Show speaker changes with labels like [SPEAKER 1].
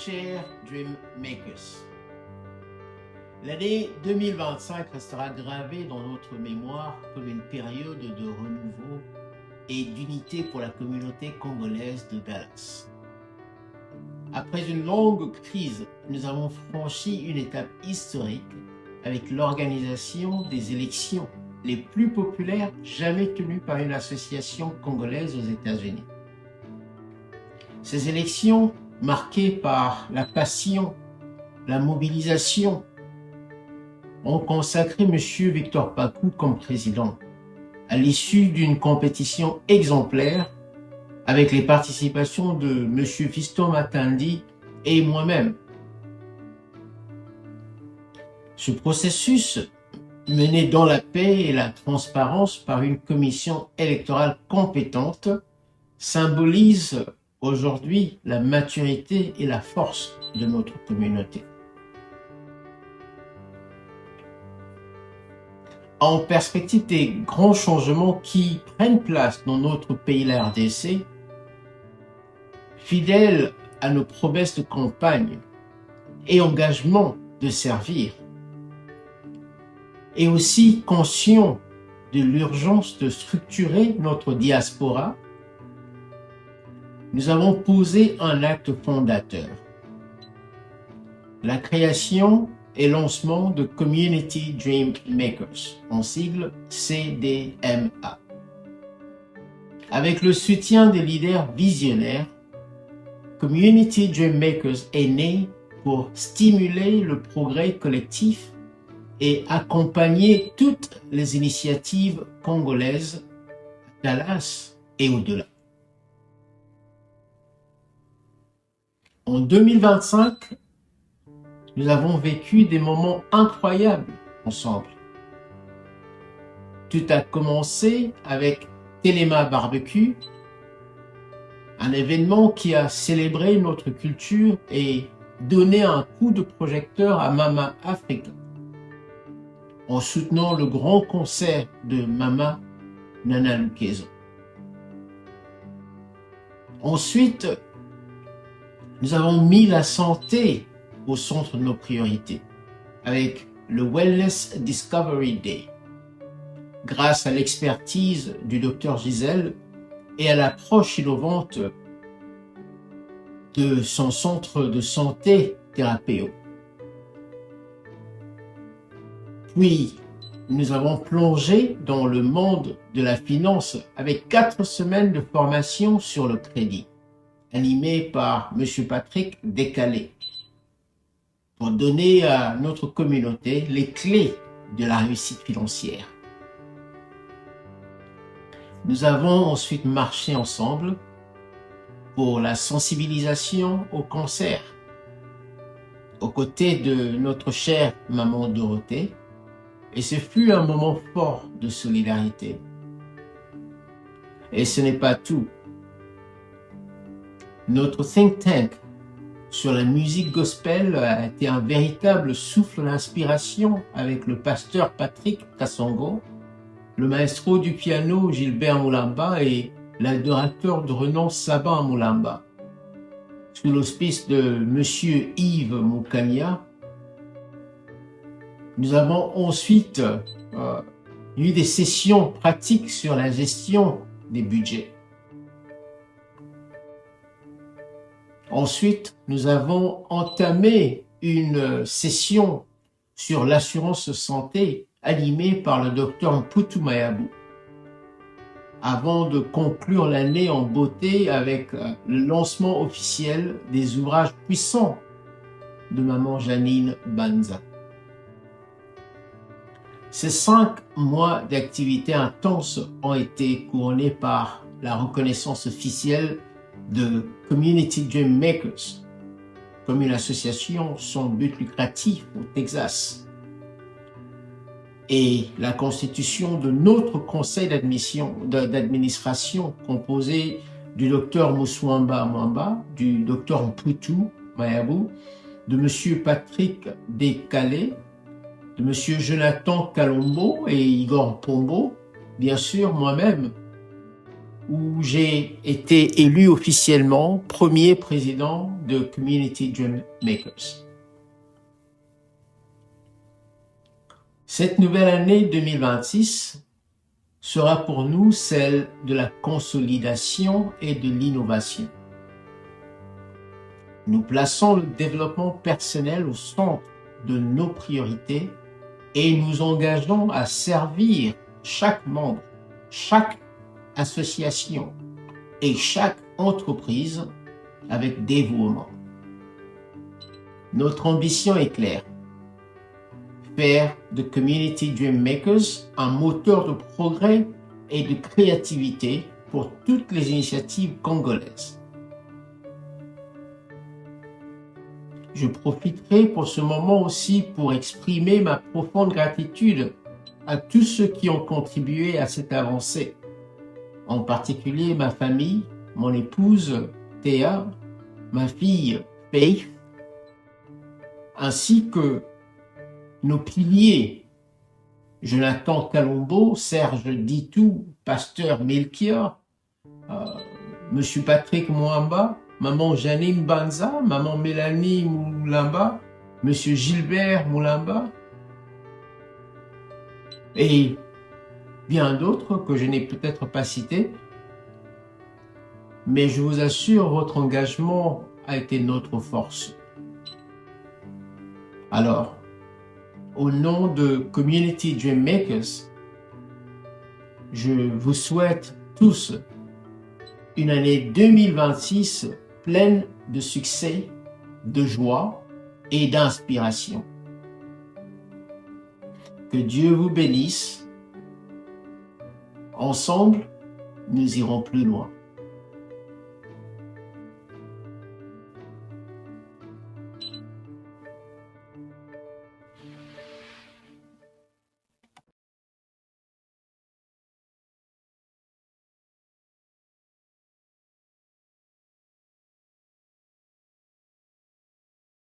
[SPEAKER 1] Chers Dream Makers, l'année 2025 restera gravée dans notre mémoire comme une période de renouveau et d'unité pour la communauté congolaise de Dallas. Après une longue crise, nous avons franchi une étape historique avec l'organisation des élections les plus populaires jamais tenues par une association congolaise aux États-Unis. Ces élections, marquées par la passion, la mobilisation, ont consacré M. Victor Pakou comme président, à l'issue d'une compétition exemplaire avec les participations de M. Fiston Matandi et moi-même. Ce processus, mené dans la paix et la transparence par une commission électorale compétente, symbolise aujourd'hui la maturité et la force de notre communauté. En perspective des grands changements qui prennent place dans notre pays, la RDC, fidèles à nos promesses de campagne et engagement de servir, et aussi conscients de l'urgence de structurer notre diaspora, nous avons posé un acte fondateur: la création et lancement de Community Dream Makers, en sigle CDMA. Avec le soutien des leaders visionnaires, Community Dream Makers est né pour stimuler le progrès collectif et accompagner toutes les initiatives congolaises à Dallas et au-delà. En 2025, nous avons vécu des moments incroyables ensemble. Tout a commencé avec Telema Barbecue, un événement qui a célébré notre culture et donné un coup de projecteur à Mama Africa, en soutenant le grand concert de Mama Nana Lukezo. Ensuite, nous avons mis la santé au centre de nos priorités avec le Wellness Discovery Day. Grâce à l'expertise du Dr Gisèle et à l'approche innovante de son centre de santé Thérapéo. Puis, nous avons plongé dans le monde de la finance avec 4 semaines de formation sur le crédit, animées par M. Patrick Décalé, pour donner à notre communauté les clés de la réussite financière. Nous avons ensuite marché ensemble pour la sensibilisation au cancer, aux côtés de notre chère maman Dorothée, et ce fut un moment fort de solidarité. Et ce n'est pas tout. Notre think tank sur la musique gospel a été un véritable souffle d'inspiration avec le pasteur Patrick Kassongo, le maestro du piano Gilbert Moulamba et l'adorateur de renom Sabin Moulamba. Sous l'auspice de Monsieur Yves Moukania, nous avons ensuite eu des sessions pratiques sur la gestion des budgets. Ensuite, nous avons entamé une session sur l'assurance santé animée par le docteur Mputu Mayabou, avant de conclure l'année en beauté avec le lancement officiel des ouvrages puissants de maman Janine Banza. Ces 5 mois d'activité intense ont été couronnés par la reconnaissance officielle de Community Dream Makers comme une association sans but lucratif au Texas, et la constitution de notre conseil d'administration composé du docteur Mouswamba Mwamba, du docteur Mputu Mayabou, de monsieur Patrick Décalé, de monsieur Jonathan Kalombo et Igor Pombo, bien sûr moi-même, où j'ai été élu officiellement premier président de Community Dream Makers. Cette nouvelle année 2026 sera pour nous celle de la consolidation et de l'innovation. Nous plaçons le développement personnel au centre de nos priorités et nous engageons à servir chaque membre, chaque association et chaque entreprise avec dévouement. Notre ambition est claire: faire de Community Dream Makers un moteur de progrès et de créativité pour toutes les initiatives congolaises. Je profiterai pour ce moment aussi pour exprimer ma profonde gratitude à tous ceux qui ont contribué à cette avancée, en particulier ma famille, mon épouse Théa, ma fille Faith, ainsi que nos piliers, Jonathan Kalombo, Serge Ditou, Pasteur Melchior, Monsieur Patrick Mwamba, Maman Janine Banza, Maman Mélanie Moulamba, Monsieur Gilbert Moulamba, et bien d'autres que je n'ai peut-être pas cités, mais je vous assure, votre engagement a été notre force. Alors, au nom de Community Dream Makers, je vous souhaite tous une année 2026 pleine de succès, de joie et d'inspiration. Que Dieu vous bénisse. Ensemble, nous irons plus loin.